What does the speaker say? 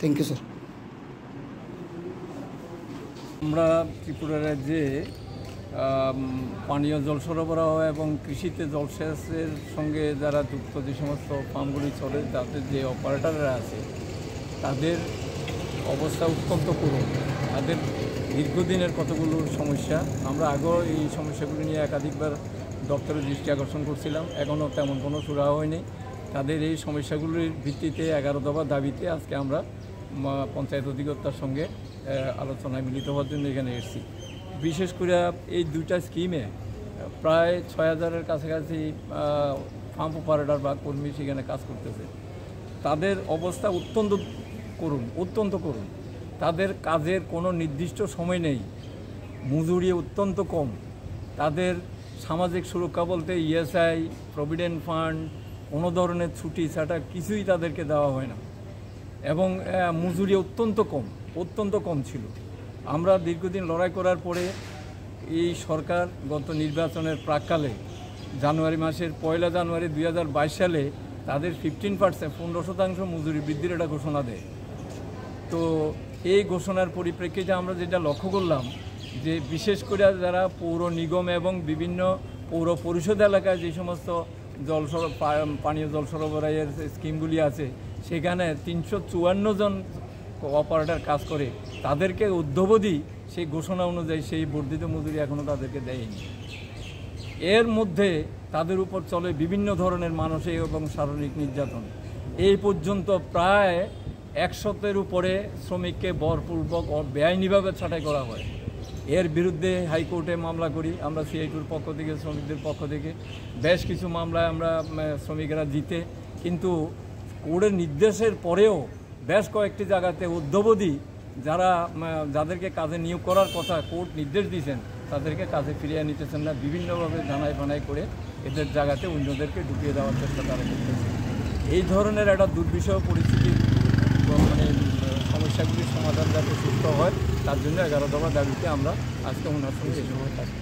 Thank you sir. আমরা ত্রিপুরা রাজ্যে পানীয় জল সরবরাহ এবং কৃষিতে জলসেচের সঙ্গে যারা যুক্ত যে সমস্ত ফার্মগুলি চলে তাদের যে অপারেটররা আছে তাদের অবস্থা অত্যন্ত করুণ। তাদের দীর্ঘদিনের কতগুলো সমস্যা, আমরা আগেও এই সমস্যাগুলি নিয়ে একাধিকবার দপ্তরের দৃষ্টি আকর্ষণ করছিলাম, এখনও তেমন কোনো সুরাহা হয়নি। তাদের এই সমস্যাগুলির ভিত্তিতে 11 দফা দাবিতে আজকে আমরা পঞ্চায়েত অধিকর্তার সঙ্গে আলোচনায় মিলিত হওয়ার জন্য এখানে এসেছি। বিশেষ করে এই দুইটা স্কিমে প্রায় 6000-এর কাছাকাছি ফার্ম অপারেটর বা কর্মী সেখানে কাজ করতেছে। তাদের অবস্থা অত্যন্ত করুণ। তাদের কাজের কোনো নির্দিষ্ট সময় নেই, মজুরি অত্যন্ত কম, তাদের সামাজিক সুরক্ষা বলতে ইএসআই, প্রভিডেন্ট ফান্ড, কোনো ধরনের ছুটি ছাটা কিছুই তাদেরকে দেওয়া হয় না এবং মজুরি অত্যন্ত কম ছিল। আমরা দীর্ঘদিন লড়াই করার পরে এই সরকার গত নির্বাচনের প্রাক্কালে জানুয়ারি মাসের 1 জানুয়ারি 2022 সালে তাদের 15% মজুরি বৃদ্ধির একটা ঘোষণা দেয়। তো এই ঘোষণার পরিপ্রেক্ষিতে আমরা যেটা লক্ষ্য করলাম যে বিশেষ করে যারা পৌর নিগম এবং বিভিন্ন পৌর পরিষদ এলাকায় যে সমস্ত পানীয় জল সরবরাহের স্কিমগুলি আছে সেখানে 354 জন অপারেটর কাজ করে, তাদেরকে অদ্যাবধি সেই ঘোষণা অনুযায়ী সেই বর্ধিত মজুরি এখনও তাদেরকে দেয়নি। এর মধ্যে তাদের উপর চলে বিভিন্ন ধরনের মানসিক এবং শারীরিক নির্যাতন। এই পর্যন্ত প্রায় 100-এর উপরে শ্রমিককে বলপূর্বক বেআইনিভাবে ছাঁটাই করা হয়। এর বিরুদ্ধে হাইকোর্টে মামলা করি আমরা সিআইটির পক্ষ থেকে, শ্রমিকদের পক্ষ থেকে বেশ কিছু মামলায় আমরা শ্রমিকেরা জিতে, কিন্তু কোর্টের নির্দেশের পরেও বেশ কয়েকটি জায়গাতে অদ্যাবধি যাদেরকে কাজে নিয়োগ করার কথা কোর্ট নির্দেশ দিয়েছেন তাদেরকে কাজে ফিরিয়ে নিতেছেন না, বিভিন্নভাবে জানাই করে এদের জায়গাতে অন্যদেরকে ঢুকিয়ে দেওয়ার চেষ্টা তারা করতেছে। এই ধরনের একটা দুর্বিষহ পরিস্থিতির সমস্যাগুলির সমাধান যাতে সুস্থ হয় তার জন্য 11 দফা দাবিতে আমরা আজকে ওনার সঙ্গে এই সময় থাকি।